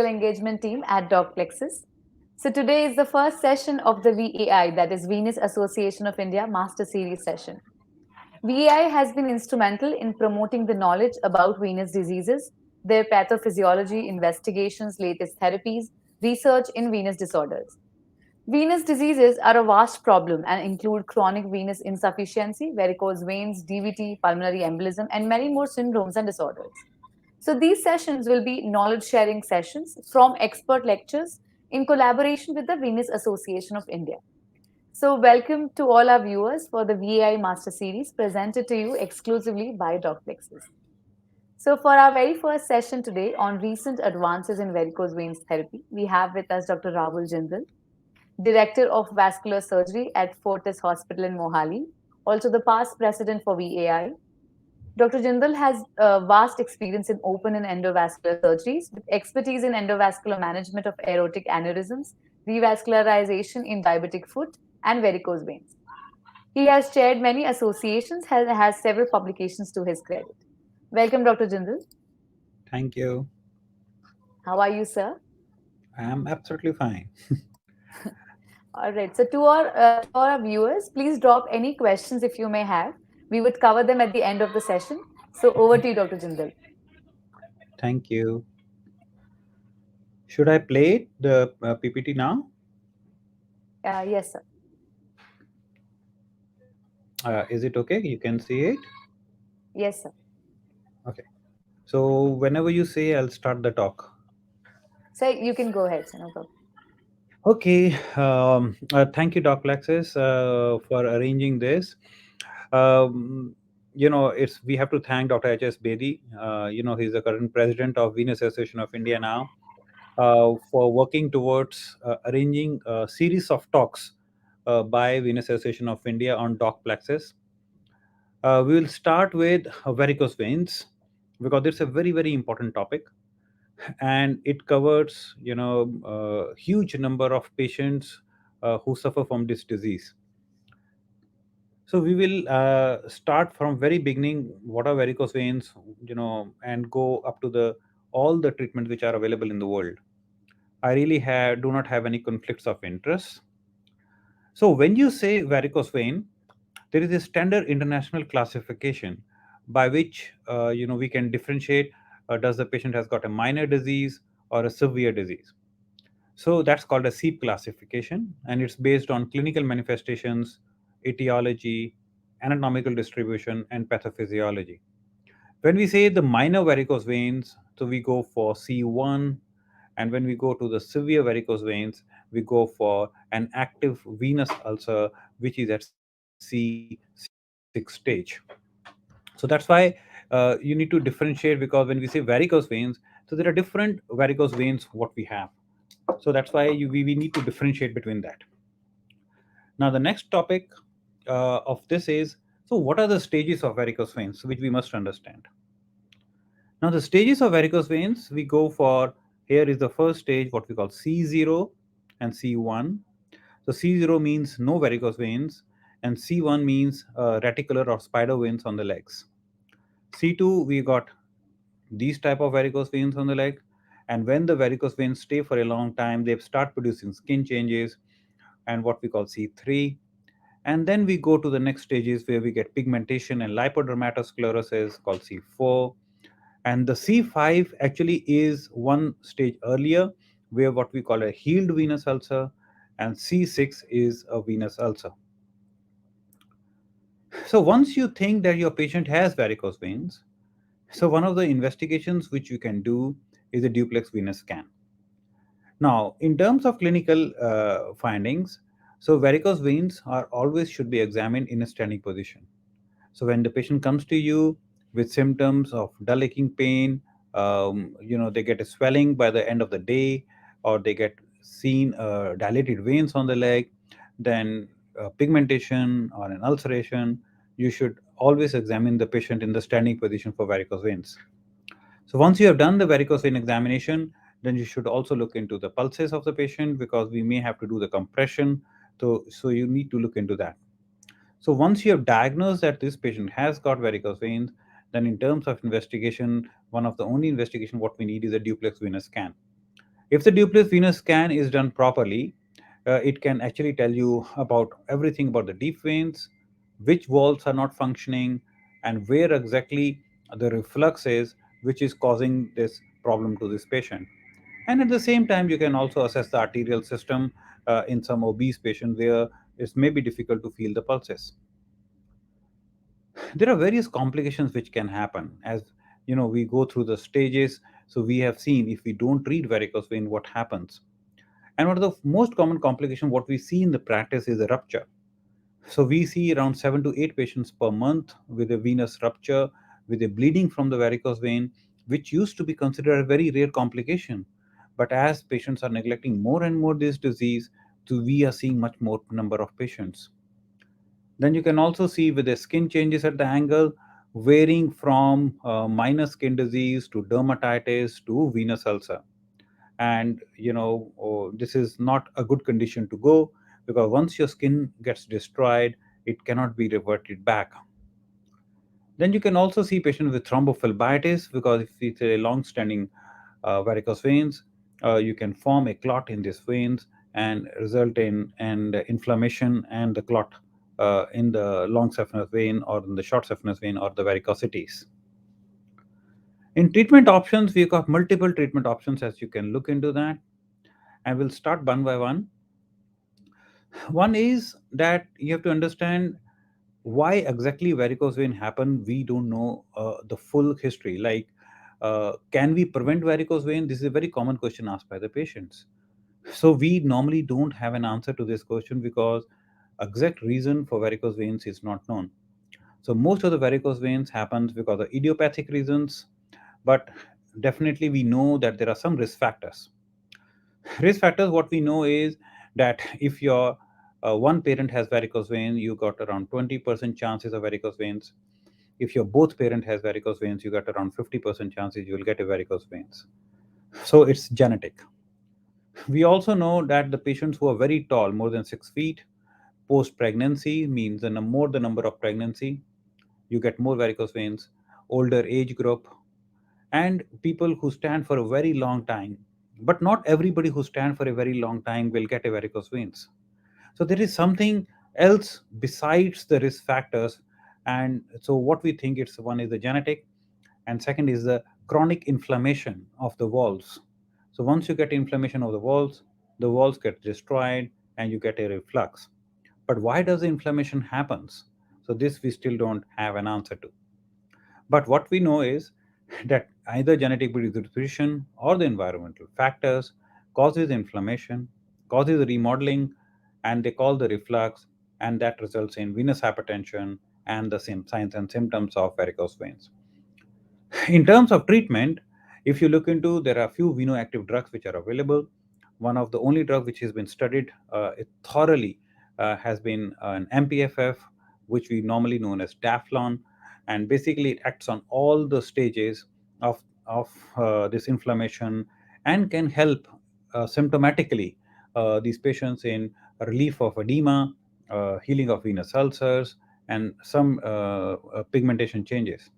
clinical engagement team at DocPlexus. So today is the first session of the VAI, that is Venous Association of India Master Series session. VAI has been instrumental in promoting the knowledge about venous diseases, their pathophysiology, investigations, latest therapies, research in venous disorders. Venous diseases are a vast problem and include chronic venous insufficiency, varicose veins, DVT, pulmonary embolism, and many more syndromes and disorders. So, these sessions will be knowledge sharing sessions from expert lectures in collaboration with the Venous Association of India. So, welcome to all our viewers for the VAI Master Series presented to you exclusively by DocPlexus. So, for our very first session today on recent advances in varicose veins therapy, we have with us Dr. Rahul Jindal, Director of Vascular Surgery at Fortis Hospital in Mohali, also the past president for VAI. Dr. Jindal has vast experience in open and endovascular surgeries with expertise in endovascular management of aortic aneurysms, revascularization in diabetic foot, and varicose veins. He has chaired many associations and has several publications to his credit. Welcome, Dr. Jindal. Thank you. How are you, sir? I'm absolutely fine. All right. So, to our viewers, please drop any questions if you may have. We would cover them at the end of the session. So, over to you, Dr. Jindal. Thank you. Should I play the PPT now? Yes, sir. Is it okay? You can see it? Yes, sir. Okay. So, whenever you say, I'll start the talk. So, you can go ahead, sir. No problem. Okay. Thank you, Doc Lexis, for arranging this. Um, it's we have to thank Dr. H.S. Bedi. He's the current president of Venous Association of India now, for working towards arranging a series of talks by Venous Association of India on doc plexus. We will start with varicose veins because it's a very, very important topic, and it covers a huge number of patients who suffer from this disease. So we will start from very beginning. What are varicose veins? And go up to the all the treatments which are available in the world. I really do not have any conflicts of interest. So when you say varicose vein, there is a standard international classification by which we can differentiate, does the patient has got a minor disease or a severe disease. So that's called a SEEP classification, and it's based on clinical manifestations, etiology, anatomical distribution, and pathophysiology. When we say the minor varicose veins, so we go for C1, and when we go to the severe varicose veins, we go for an active venous ulcer, which is at C6 stage. So that's why you need to differentiate, because when we say varicose veins, so there are different varicose veins what we have. So that's why we need to differentiate between that. Now the next topic of this is, so what are the stages of varicose veins, which we must understand. Now, the stages of varicose veins, we go for, here is the first stage, what we call C0 and C1. So, C0 means no varicose veins, and C1 means reticular or spider veins on the legs. C2, we got these type of varicose veins on the leg, and when the varicose veins stay for a long time, they start producing skin changes, and what we call C3. And then we go to the next stages where we get pigmentation and lipodermatosclerosis called C4. And the C5 actually is one stage earlier, where what we call a healed venous ulcer, and C6 is a venous ulcer. So once you think that your patient has varicose veins, so one of the investigations which you can do is a duplex venous scan. Now, in terms of clinical findings, so varicose veins are always should be examined in a standing position. So when the patient comes to you with symptoms of dull aching pain, they get a swelling by the end of the day, or they get seen dilated veins on the leg, then pigmentation or an ulceration, you should always examine the patient in the standing position for varicose veins. So once you have done the varicose vein examination, then you should also look into the pulses of the patient, because we may have to do the compression. So you need to look into that. So once you have diagnosed that this patient has got varicose veins, then in terms of investigation, one of the only investigation what we need is a duplex venous scan. If the duplex venous scan is done properly, it can actually tell you about everything about the deep veins, which valves are not functioning, and where exactly the reflux is, which is causing this problem to this patient. And at the same time, you can also assess the arterial system in some obese patients where it may be difficult to feel the pulses. There are various complications which can happen as we go through the stages. So we have seen if we don't treat varicose vein, what happens. And one of the most common complication what we see in the practice is a rupture. So we see around 7 to 8 patients per month with a venous rupture, with a bleeding from the varicose vein, which used to be considered a very rare complication. But as patients are neglecting more and more this disease, so we are seeing much more number of patients. Then you can also see with the skin changes at the angle, varying from minor skin disease to dermatitis to venous ulcer. And this is not a good condition to go, because once your skin gets destroyed, it cannot be reverted back. Then you can also see patients with thrombophlebitis, because if it's a long-standing varicose veins, you can form a clot in these veins and result in and inflammation and the clot in the long saphenous vein or in the short saphenous vein or the varicosities. In treatment options, we've got multiple treatment options as you can look into that, and we'll start one by one. One is that you have to understand why exactly varicose vein happen. We don't know the full history. Like, can we prevent varicose vein? This is a very common question asked by the patients. So we normally don't have an answer to this question because exact reason for varicose veins is not known. So most of the varicose veins happens because of idiopathic reasons, but definitely we know that there are some risk factors. Risk factors, what we know is that if your one parent has varicose veins, you got around 20% chances of varicose veins. If your both parent has varicose veins, you got around 50% chances you will get a varicose veins. So it's genetic. We also know that the patients who are very tall, more than 6 feet, post pregnancy means the more the number of pregnancy, you get more varicose veins. Older age group, and people who stand for a very long time. But not everybody who stand for a very long time will get a varicose veins. So there is something else besides the risk factors. And so what we think, it's one is the genetic, and second is the chronic inflammation of the walls. So once you get inflammation of the walls get destroyed and you get a reflux. But why does the inflammation happens? So this we still don't have an answer to. But what we know is that either genetic predisposition or the environmental factors causes inflammation, causes remodeling, and they call the reflux, and that results in venous hypertension and the same signs and symptoms of varicose veins. In terms of treatment, if you look into, there are a few venoactive drugs which are available. One of the only drug which has been studied it thoroughly has been an MPFF, which we normally known as Daflon, and basically it acts on all the stages of this inflammation and can help symptomatically these patients in relief of edema, healing of venous ulcers, and some pigmentation changes.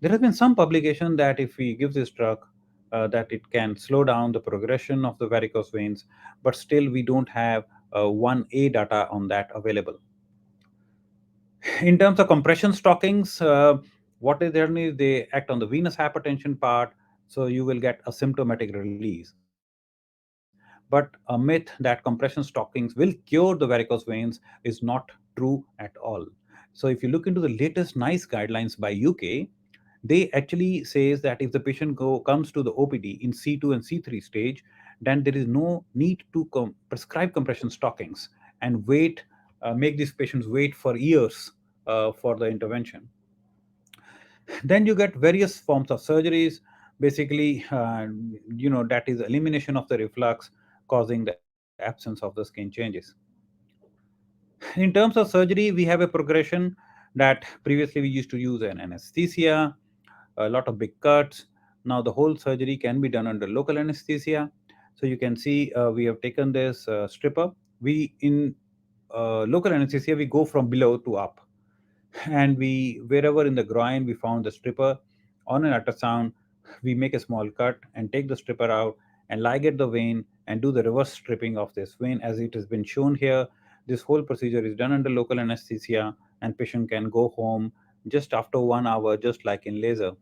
There has been some publication that if we give this drug, that it can slow down the progression of the varicose veins, but still we don't have 1A data on that available. In terms of compression stockings, what they done is they act on the venous hypertension part, so you will get a symptomatic release. But a myth that compression stockings will cure the varicose veins is not true at all. So if you look into the latest NICE guidelines by UK, they actually says that if the patient comes to the OPD in C2 and C3 stage, then there is no need to prescribe compression stockings and wait, make these patients wait for years for the intervention. Then you get various forms of surgeries, basically, that is elimination of the reflux causing the absence of the skin changes. In terms of surgery, we have a progression that previously we used to use an anesthesia, a lot of big cuts. Now the whole surgery can be done under local anesthesia. So you can see we have taken this stripper. We in local anesthesia we go from below to up, and we wherever in the groin we found the stripper on an ultrasound, we make a small cut and take the stripper out and ligate the vein and do the reverse stripping of this vein as it has been shown here. This whole procedure is done under local anesthesia, and patient can go home just after 1 hour, just like in laser.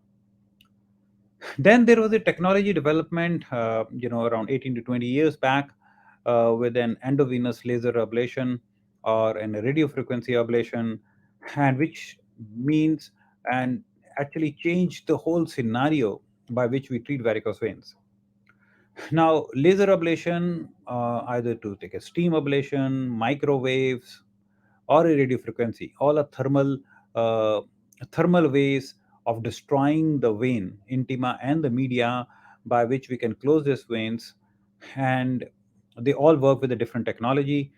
Then there was a technology development, around 18 to 20 years back, with an endovenous laser ablation or an radiofrequency ablation, and which means and actually changed the whole scenario by which we treat varicose veins. Now, laser ablation, either to take a steam ablation, microwaves, or a radio frequency, all are uh, thermal ways of destroying the vein, intima, and the media by which we can close these veins. And they all work with a different technology,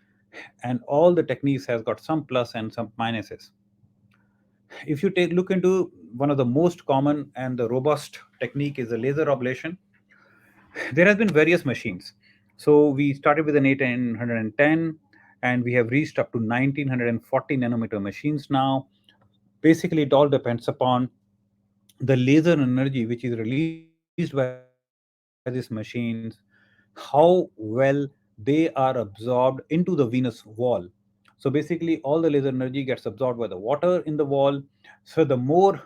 and all the techniques has got some plus and some minuses. If you take look into one of the most common and the robust technique is the laser ablation. There has been various machines. So we started with an 1810, and we have reached up to 1940 nanometer machines now. Basically, it all depends upon the laser energy which is released by these machines, how well they are absorbed into the venous wall. So basically, all the laser energy gets absorbed by the water in the wall. So the more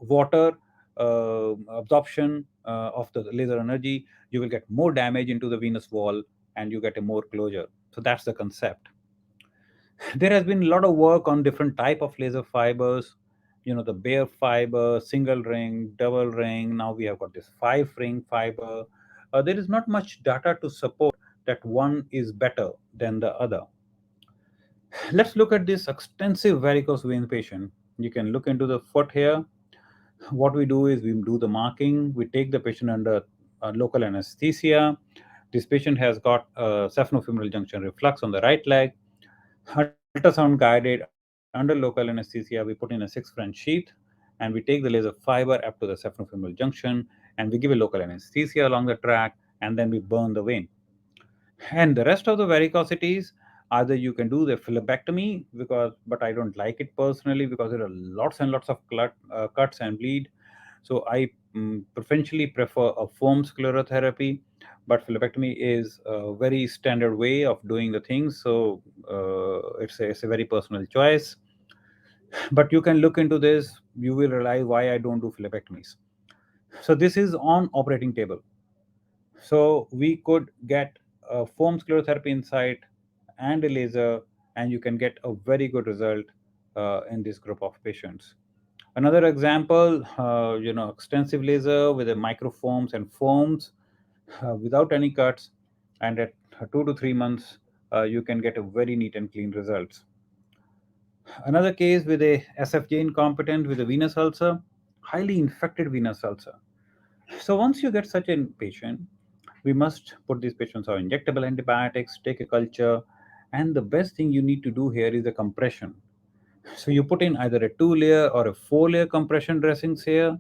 water absorption of the laser energy, you will get more damage into the venous wall, and you get a more closure. So that's the concept. There has been a lot of work on different type of laser fibers, the bare fiber, single ring, double ring. Now we have got this 5 ring fiber. There is not much data to support that one is better than the other. Let's look at this extensive varicose vein patient. You can look into the foot here. What we do is we do the marking. We take the patient under local anesthesia. This patient has got saphenofemoral junction reflux on the right leg. Ultrasound guided under local anesthesia, we put in a 6 French sheath, and we take the laser fiber up to the saphenofemoral junction, and we give a local anesthesia along the track, and then we burn the vein. And the rest of the varicosities, either you can do the phlebectomy, but I don't like it personally because there are lots and lots of cuts and bleed. So I preferentially prefer a foam sclerotherapy, but phlebectomy is a very standard way of doing the things. So it's a very personal choice. But you can look into this. You will realize why I don't do phlebectomies. So this is on operating table. So we could get a foam sclerotherapy inside and a laser, and you can get a very good result in this group of patients. Another example, extensive laser with the microfoams and foams without any cuts, and at 2 to 3 months, you can get a very neat and clean results. Another case with a SFJ incompetent with a venous ulcer, highly infected venous ulcer. So once you get such a patient, we must put these patients on injectable antibiotics, take a culture, and the best thing you need to do here is the compression. So you put in either a 2 layer or a 4 layer compression dressings here,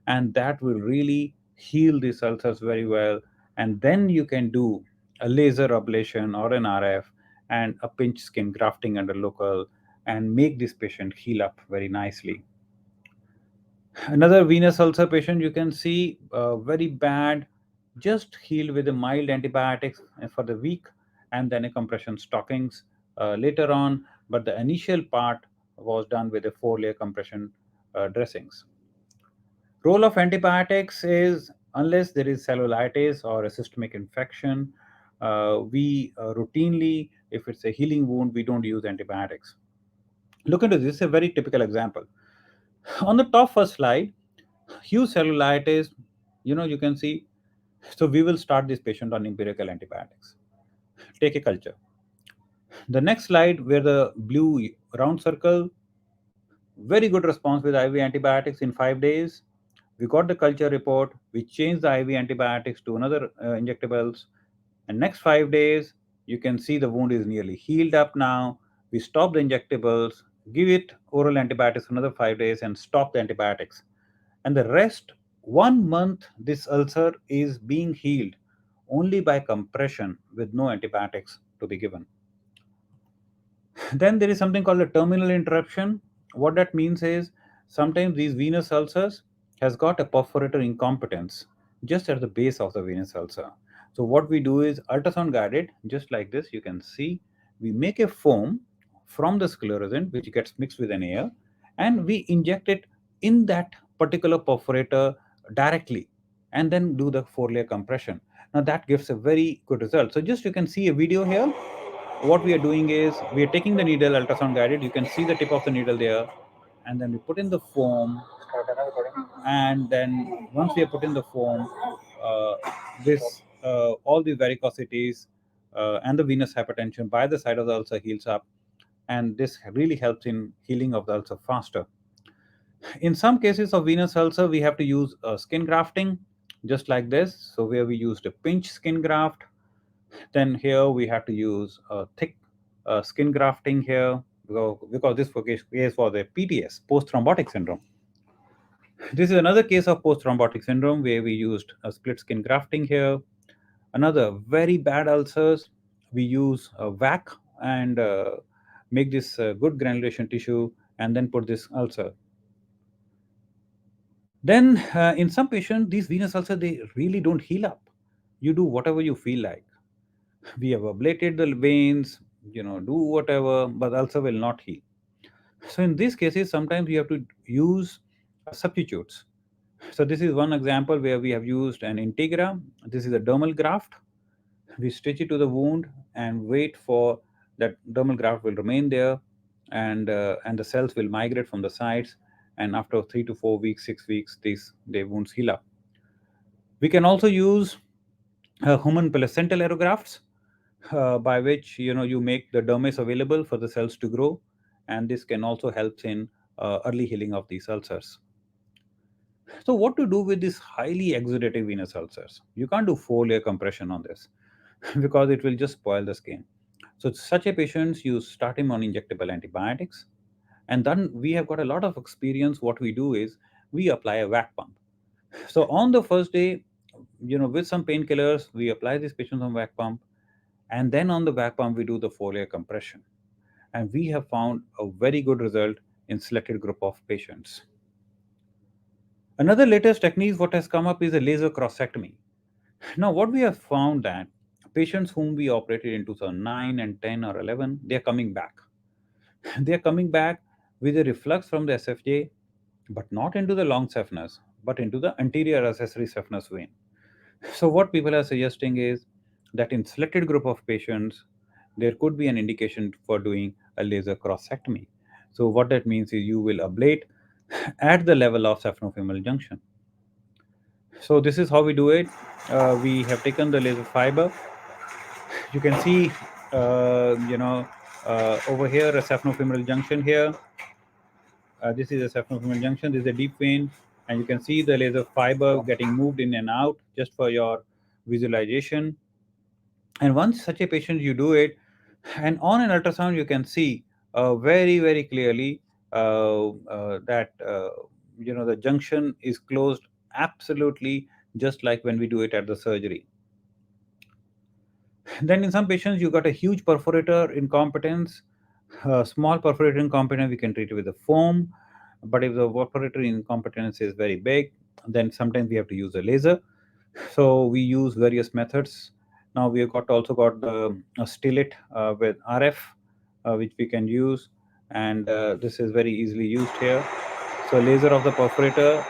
and that will really heal these ulcers very well. And then you can do a laser ablation or an RF and a pinch skin grafting under local and make this patient heal up very nicely. Another venous ulcer patient you can see very bad, just healed with a mild antibiotics for the week and then a compression stockings later on. But the initial part was done with a 4 layer compression dressings. Role of antibiotics is unless there is cellulitis or a systemic infection, we routinely, if it's a healing wound, we don't use antibiotics. Look into this, a very typical example. On the top first slide, huge cellulitis, you can see. So we will start this patient on empirical antibiotics. Take a culture. The next slide, where the blue round circle, very good response with IV antibiotics in 5 days. We got the culture report. We changed the IV antibiotics to another injectables. And next 5 days, you can see the wound is nearly healed up now. We stop the injectables, give it oral antibiotics another 5 days, and stop the antibiotics. And the rest 1 month, this ulcer is being healed only by compression with no antibiotics to be given. Then there is something called a terminal interruption. What that means is sometimes these venous ulcers has got a perforator incompetence just at the base of the venous ulcer. So what we do is ultrasound guided, just like this. You can see we make a foam from the sclerosant which gets mixed with an air, and we inject it in that particular perforator directly, and then do the 4-layer compression. Now that gives a very good result. So just you can see a video here. What we are doing is we are taking the needle ultrasound guided. You can see the tip of the needle there, and then we put in the foam, and then once we have put in the foam, uh, this all the varicosities and the venous hypertension by the side of the ulcer heals up, and this really helps in healing of the ulcer faster. In some cases of venous ulcer, we have to use skin grafting, just like this. So where we used a pinch skin graft, then here we have to use a thick skin grafting here, because this is for the PTS, post thrombotic syndrome. This is another case of post thrombotic syndrome where we used a split skin grafting here. Another very bad ulcers, we use a VAC and make this good granulation tissue and then put this ulcer. Then in some patients, these venous ulcers, they really don't heal up. You do whatever you feel like. We have ablated the veins, do whatever, but the ulcer will not heal. So in these cases, sometimes we have to use substitutes. So this is one example where we have used an Integra. This is a dermal graft. We stitch it to the wound and wait for that dermal graft will remain there, and the cells will migrate from the sides. And after 3 to 4 weeks, 6 weeks, these the wounds heal up. We can also use human placental allografts, by which you make the dermis available for the cells to grow, and this can also help in early healing of these ulcers. So, what to do with these highly exudative venous ulcers? You can't do 4-layer compression on this because it will just spoil the skin. So, such a patients, you start him on injectable antibiotics, and then we have got a lot of experience. What we do is we apply a vac pump. So, on the first day, with some painkillers, we apply these patients on vac pump, and then on the vac pump, we do the 4-layer compression, and we have found a very good result in selected group of patients. Another latest technique what has come up is a laser crossectomy. Now, what we have found that patients whom we operated in 2009 and 10 or 11, they are coming back. They are coming back with a reflux from the SFJ, but not into the long saphenous, but into the anterior accessory saphenous vein. So, what people are suggesting is that in selected group of patients, there could be an indication for doing a laser crossectomy. So, what that means is you will ablate at the level of saphenofemoral junction. So, this is how we do it. We have taken the laser fiber. You can see, over here a saphenofemoral junction here. This is a saphenofemoral junction. This is a deep vein, and you can see the laser fiber getting moved in and out just for your visualization. And once such a patient you do it, and on an ultrasound you can see very clearly that the junction is closed absolutely, just like when we do it at the surgery. Then in some patients you got a huge perforator incompetence. Small perforator incompetence we can treat it with a foam, but if the perforator incompetence is very big, then sometimes we have to use a laser. So we use various methods. Now we have also got the stillet with RF, which we can use, and this is very easily used here. So laser of the perforator,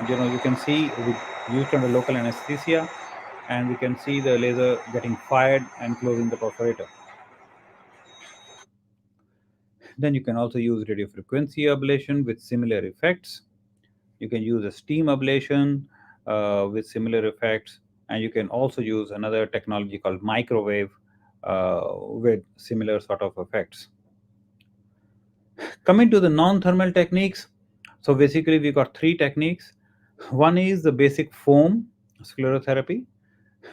you can see we used under local anesthesia, and we can see the laser getting fired and closing the perforator. Then you can also use radiofrequency ablation with similar effects. You can use a steam ablation with similar effects, and you can also use another technology called microwave with similar sort of effects. Coming to the non-thermal techniques, so basically we got three techniques. One is the basic foam sclerotherapy.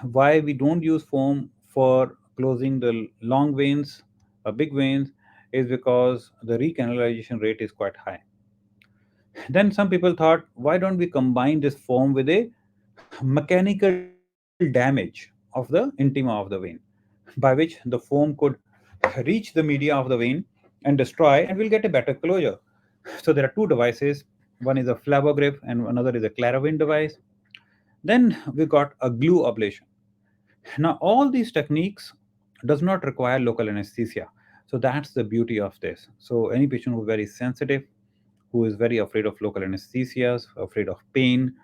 Why we don't use foam for closing the long veins, big veins, is because the recanalization rate is quite high. Then some people thought, why don't we combine this foam with a mechanical damage of the intima of the vein, by which the foam could reach the media of the vein and destroy, and we'll get a better closure. So there are two devices. One is a Flabograph and another is a Claravin device. Then we got a glue ablation. Now, all these techniques does not require local anesthesia. So that's the beauty of this. So any patient who is very sensitive, who is very afraid of local anesthesias, afraid of pain,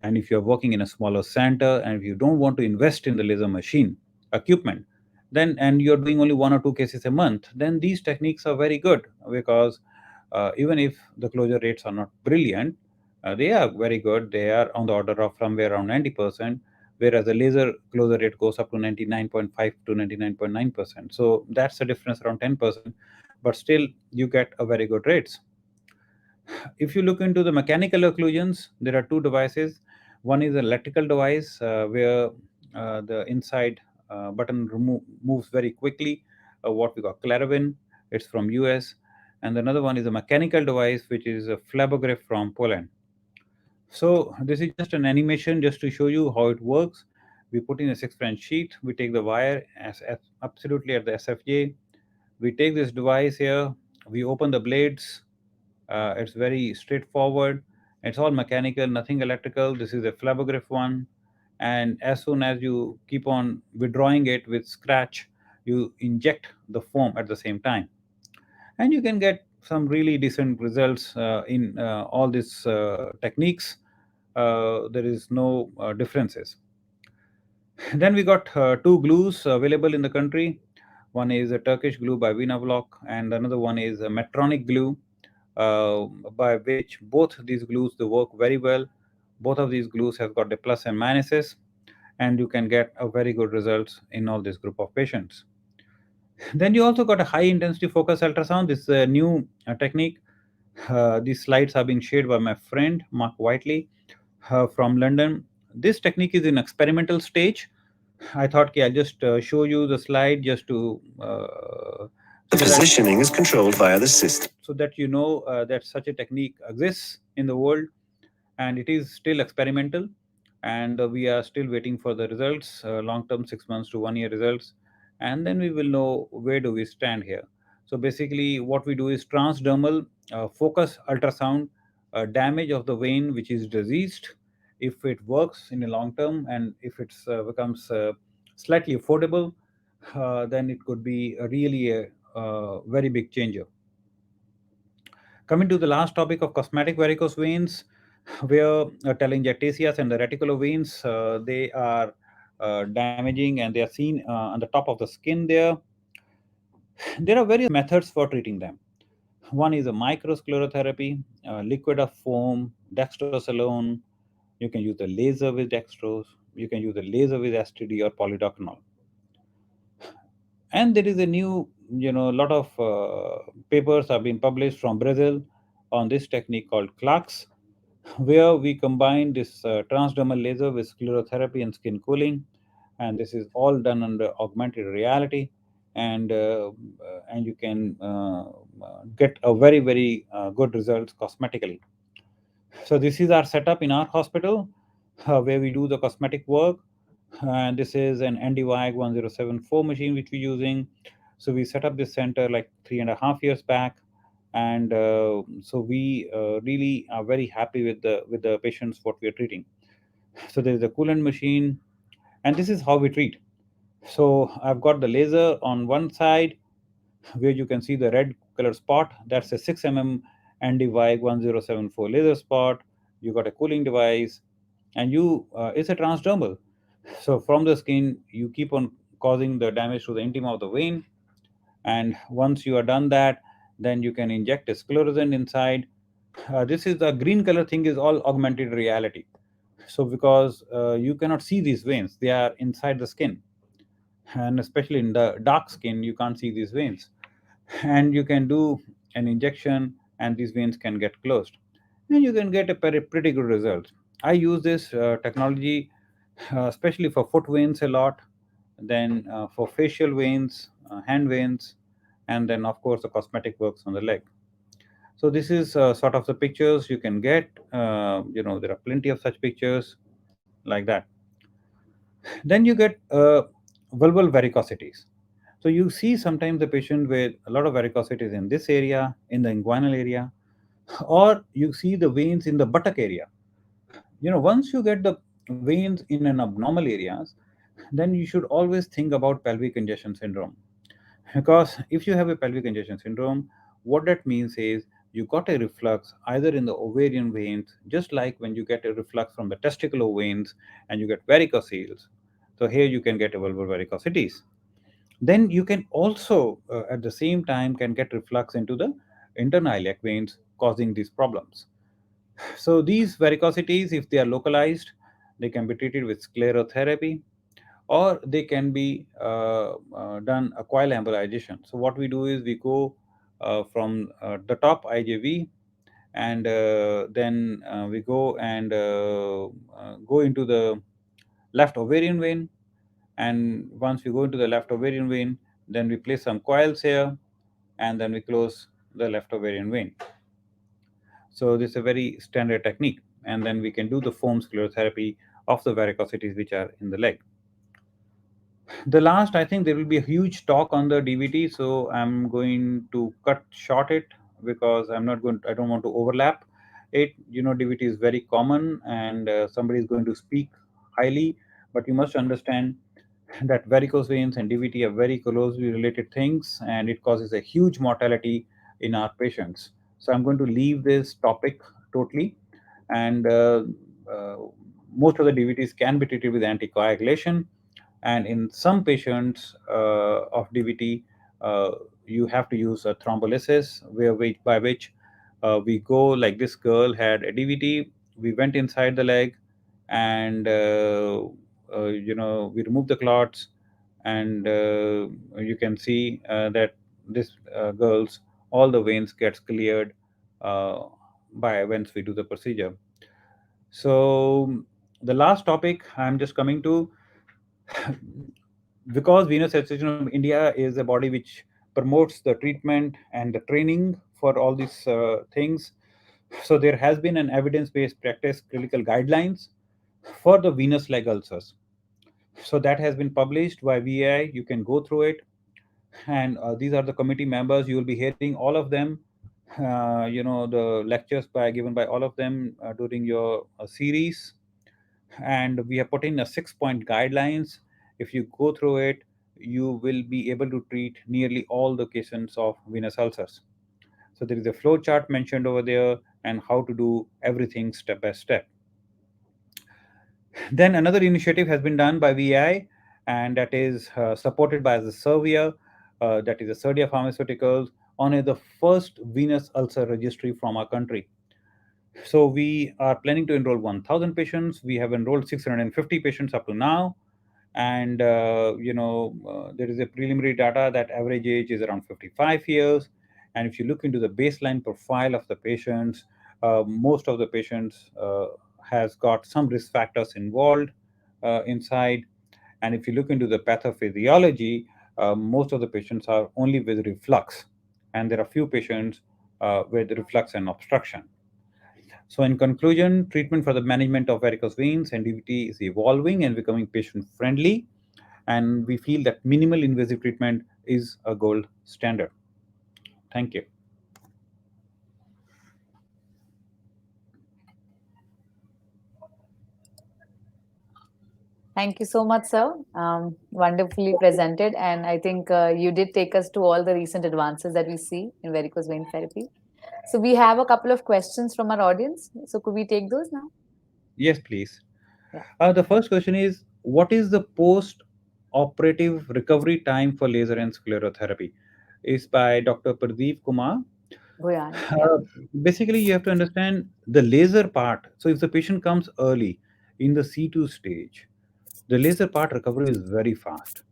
and if you're working in a smaller center and if you don't want to invest in the laser machine equipment, then and you're doing only 1 or 2 cases a month, then these techniques are very good because even if the closure rates are not brilliant, they are very good. They are on the order of somewhere around 90%, whereas the laser closure rate goes up to 99.5 to 99.9%. So that's a difference around 10%, but still you get a very good rates. If you look into the mechanical occlusions, there are two devices. One is an electrical device where the inside button moves very quickly, what we call Claravin. It's from US. And another one is a mechanical device, which is a Flabograph from Poland. So this is just an animation just to show you how it works. We put in a 6 French sheet. We take the wire as absolutely at the SFJ. We take this device here. We open the blades. It's very straightforward. It's all mechanical, nothing electrical. This is a Flabograph one. And as soon as you keep on withdrawing it with scratch, you inject the foam at the same time. And you can get some really decent results in all these techniques. There is no differences. Then we got two glues available in the country. One is a Turkish glue by Vinavloc, and another one is a Medtronic glue, uh, by which both these glues they work very well. Both of these glues have got the plus and minuses, and you can get a very good results in all this group of patients. Then you also got a high intensity focus ultrasound. This is a new technique. These slides are being shared by my friend Mark Whiteley from London. This technique is in experimental stage. I thought I'll just show you the slide just to The positioning is controlled via the system. so that you know that such a technique exists in the world, and it is still experimental, and we are still waiting for the results, long term 6 months to 1 year results, and then we will know where do we stand here. So basically what we do is transdermal focus ultrasound, damage of the vein which is diseased. If it works in the long term and if it becomes slightly affordable, then it could be really a very big changer. Coming to the last topic of cosmetic varicose veins, where telangiectasias and the reticular veins, they are damaging and they are seen on the top of the skin there. There are various methods for treating them. One is a microsclerotherapy, liquid of foam, dextrose alone. You can use the laser with dextrose. You can use the laser with STD or polydocanol. And there is a new, a lot of papers have been published from Brazil on this technique called CLAX, where we combine this transdermal laser with sclerotherapy and skin cooling, and this is all done under augmented reality, and you can get a very good results cosmetically. So this is our setup in our hospital, where we do the cosmetic work. And this is an NDYAG 1074 machine which we're using. So we set up this center like 3.5 years back, and so we really are very happy with the patients what we are treating. So there is a coolant machine, and this is how we treat. So I've got the laser on one side, where you can see the red color spot. That's a 6 mm NDYAG 1074 laser spot. You got a cooling device, and it's a transdermal. So from the skin, you keep on causing the damage to the intima of the vein, and once you are done that, then you can inject a sclerosant inside. This is the green color thing is all augmented reality. So because you cannot see these veins, they are inside the skin, and especially in the dark skin, you can't see these veins, and you can do an injection, and these veins can get closed, and you can get a pretty good result. I use this technology especially for foot veins a lot, then for facial veins, hand veins, and then of course the cosmetic works on the leg. So this is sort of the pictures you can get. There are plenty of such pictures like that. Then you get vulval varicosities. So you see sometimes the patient with a lot of varicosities in this area, in the inguinal area, or you see the veins in the buttock area. Once you get the veins in an abnormal areas, then you should always think about pelvic congestion syndrome. Because if you have a pelvic congestion syndrome, what that means is you got a reflux either in the ovarian veins, just like when you get a reflux from the testicular veins and you get varicoceles. So here you can get a vulvar varicosities. Then you can also, at the same time, can get reflux into the internal iliac veins, causing these problems. So these varicosities, if they are localized, they can be treated with sclerotherapy, or they can be done a coil embolization. So what we do is we go from the top IJV, and then we go and go into the left ovarian vein. And once we go into the left ovarian vein, then we place some coils here, and then we close the left ovarian vein. So this is a very standard technique, and then we can do the foam sclerotherapy of the varicosities which are in the leg. The last, I think there will be a huge talk on the DVT, so I'm going to cut short it, because I don't want to overlap it. DVT is very common, and somebody is going to speak highly, but you must understand that varicose veins and DVT are very closely related things, and it causes a huge mortality in our patients. So I'm going to leave this topic totally, and uh, most of the DVTs can be treated with anticoagulation, and in some patients of DVT, uh, you have to use a thrombolysis, by which we go, like this girl had a DVT, we went inside the leg, and we remove the clots, and you can see that this girl's all the veins gets cleared uh, by once we do the procedure. So the last topic I'm just coming to, because Venus Association of India is a body which promotes the treatment and the training for all these things. So there has been an evidence-based practice clinical guidelines for the venous leg ulcers. So that has been published by VI. You can go through it, and these are the committee members. You will be hearing all of them. The lectures given by all of them during your series, and we have put in a 6 point guidelines. If you go through it, you will be able to treat nearly all the cases of venous ulcers. So there is a flow chart mentioned over there, and how to do everything step by step. Then another initiative has been done by VI, and that is supported by the Servier, that is the Serdia Pharmaceuticals, on the first venous ulcer registry from our country. So we are planning to enroll 1,000 patients. We have enrolled 650 patients up to now, and there is a preliminary data that average age is around 55 years. And if you look into the baseline profile of the patients, most of the patients has got some risk factors involved inside. And if you look into the pathophysiology, most of the patients are only with reflux, and there are few patients with reflux and obstruction. So, in conclusion, treatment for the management of varicose veins and DVT is evolving and becoming patient friendly, and we feel that minimal invasive treatment is a gold standard. Thank you. Thank you so much, sir. Wonderfully presented. And I think you did take us to all the recent advances that we see in varicose vein therapy. So we have a couple of questions from our audience. So could we take those now? Yes, please. Yeah. The first question is, what is the post-operative recovery time for laser and sclerotherapy? Is by Dr. Pradeep Kumar. Goyan. Yeah. Uh, Basically, you have to understand the laser part. So, if the patient comes early in the C2 stage, the laser part recovery is very fast.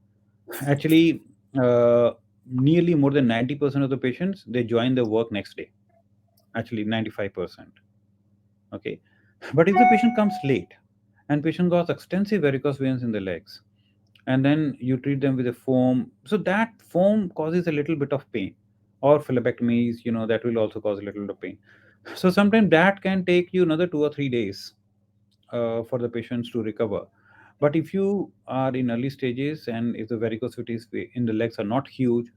Actually, nearly more than 90% of the patients, they join the work next day. Actually, 95%. Okay. But if the patient comes late and patient got extensive varicose veins in the legs, and then you treat them with a foam, so that foam causes a little bit of pain, or phlebectomies, that will also cause a little bit of pain. So sometimes that can take you another 2 or 3 days for the patients to recover. But if you are in early stages, and if the varicosities in the legs are not huge,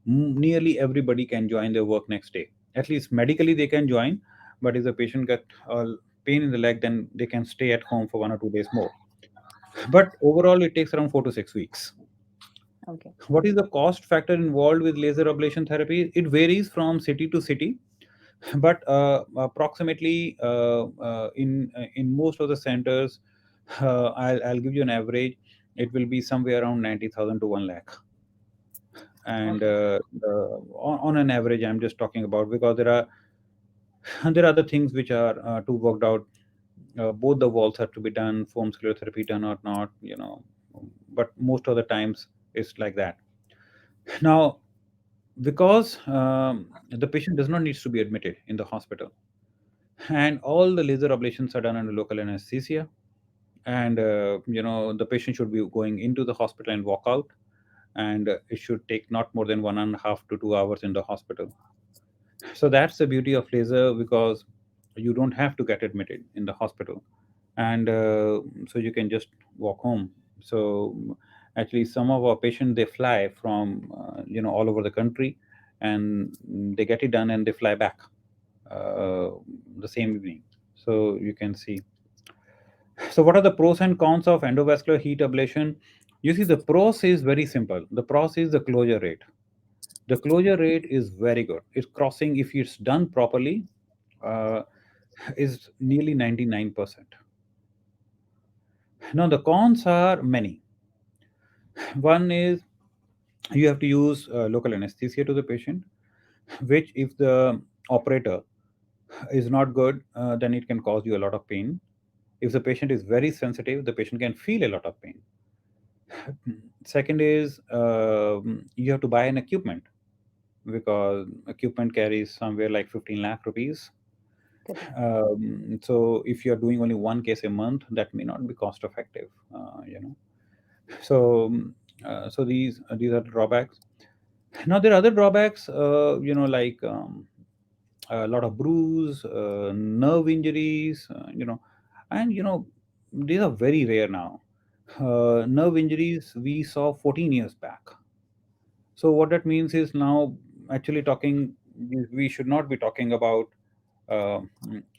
nearly everybody can join their work next day. At least medically they can join, but if the patient get pain in the leg, then they can stay at home for 1 or 2 days more. But overall, it takes around 4 to 6 weeks. Okay. What is the cost factor involved with laser ablation therapy? It varies from city to city, but approximately in most of the centers, I'll give you an average. It will be somewhere around 90,000 to 1 lakh. And Okay. on an average, I'm just talking about, because there are other things which are to worked out. Both the walls have to be done, foam sclerotherapy done or not, but most of the times it's like that. Now, because the patient does not need to be admitted in the hospital, and all the laser ablations are done under local anesthesia, and the patient should be going into the hospital and walk out, and it should take not more than 1.5 to 2 hours in the hospital. So that's the beauty of laser, because you don't have to get admitted in the hospital, and so you can just walk home. So actually, some of our patients, they fly from all over the country, and they get it done and they fly back uh, the same evening. So you can see. So what are the pros and cons of endovascular heat ablation? You see, the pros is very simple. The pros is the closure rate. The closure rate is very good. It's crossing, if it's done properly, uh, is nearly 99%. Now, the cons are many. One is you have to use local anesthesia to the patient, which, if the operator is not good, then it can cause you a lot of pain. If the patient is very sensitive, the patient can feel a lot of pain. Second is you have to buy an equipment, because equipment carries somewhere like 15 lakh rupees. Correct. So if you're doing only one case a month, that may not be cost effective. So so these are the drawbacks. Now there are other drawbacks, like a lot of bruise, nerve injuries, and these are very rare now. Nerve injuries we saw 14 years back. So what that means is, now actually talking, we should not be talking about uh,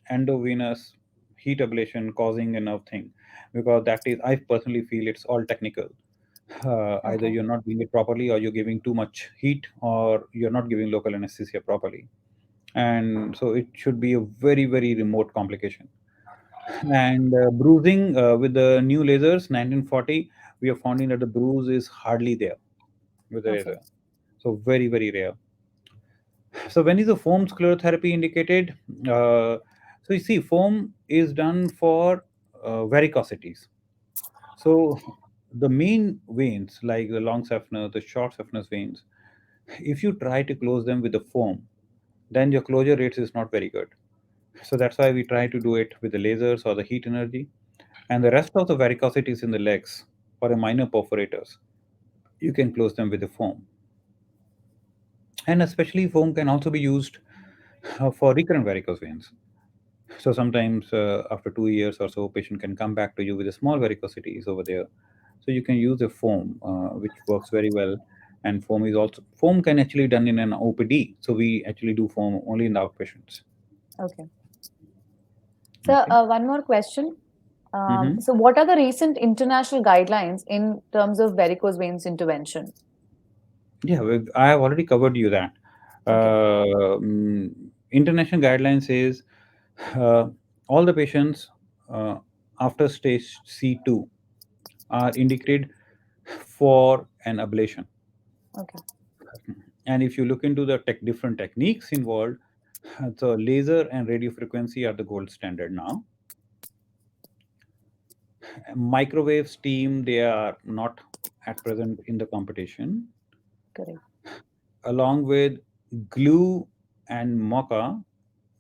endovenous heat ablation causing a nerve thing, because that is, I personally feel, it's all technical. Either Okay. you're not doing it properly, or you're giving too much heat, or you're not giving local anesthesia properly, and so it should be a very, very remote complication. And bruising, with the new lasers 1940, we are finding that the bruise is hardly there with the Okay. laser. So very, very rare. So when is the foam sclerotherapy indicated? So you see, foam is done for varicosities. So the main veins, like the long saphenous, the short saphenous veins, if you try to close them with the foam, then your closure rates is not very good. So that's why we try to do it with the lasers or the heat energy. And the rest of the varicosities in the legs, or a minor perforators, you can close them with the foam. And especially foam can also be used for recurrent varicose veins. So sometimes after 2 years or so, patient can come back to you with a small varicosities over there. So you can use a foam, which works very well. And foam can actually done in an OPD. So we actually do foam only in the outpatients. Okay. So, Okay. one more question. Hmm. So, what are the recent international guidelines in terms of varicose veins intervention? Yeah, I have already covered you that. Okay. International guidelines is uh, all the patients uh, after stage C2 are indicated for an ablation. Okay. And if you look into the different techniques involved, so laser and radio frequency are the gold standard now. Microwave, steam, they are not at present in the competition. Correct. Along with glue and mocha,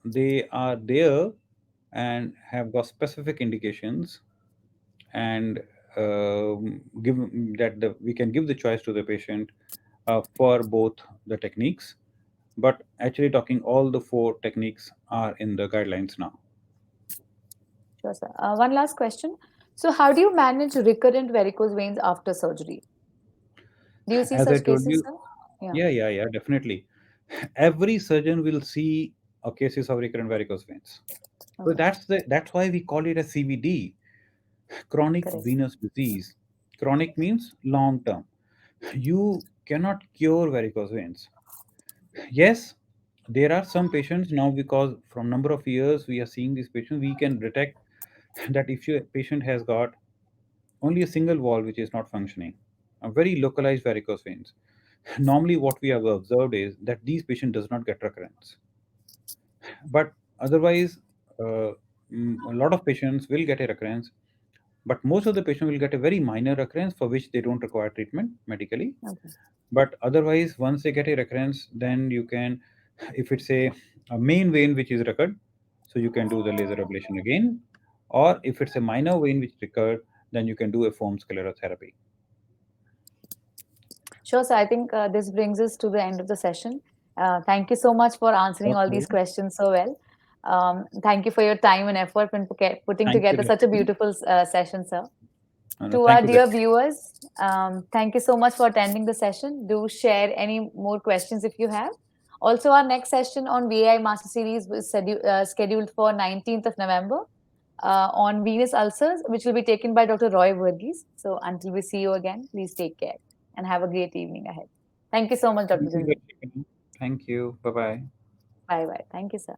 they are there and have got specific indications, and give that we can give the choice to the patient for both the techniques. But actually talking, all the four techniques are in the guidelines now. Sure, sir. One last question. So, how do you manage recurrent varicose veins after surgery? Do you see As I such told cases, you, sir? Yeah. yeah, definitely. Every surgeon will see a cases of recurrent varicose veins. So Okay. that's why we call it a CVD. Chronic Correct. venous disease. Chronic means long term. You cannot cure varicose veins. Yes, there are some patients now, because from number of years we are seeing these patients, we can detect that if your patient has got only a single valve which is not functioning, a very localized varicose veins. Normally, what we have observed is that these patients does not get recurrence, but otherwise, a lot of patients will get a recurrence, but most of the patients will get a very minor recurrence for which they don't require treatment medically. Okay. But otherwise, once they get a recurrence, then you can, if it's a main vein which is recurred, so you can do the laser ablation again, or if it's a minor vein which recurred, then you can do a foam sclerotherapy. Sure, so I think this brings us to the end of the session. Thank you so much for answering all these Okay. questions so well. Thank you for your time and effort when putting Thank you, together such a Rashmi. beautiful session, sir. No, To thank our you, dear Rashmi. viewers, thank you so much for attending the session. Do share any more questions if you have. Also, our next session on VAI Master Series is scheduled for 19th of November on venous ulcers, which will be taken by Dr. Roy Verghese. So until we see you again, please take care and have a great evening ahead. Thank you so much, Dr. Thank you, Jaldi. Rashmi. Thank you. Bye bye. Bye bye. Thank you, sir.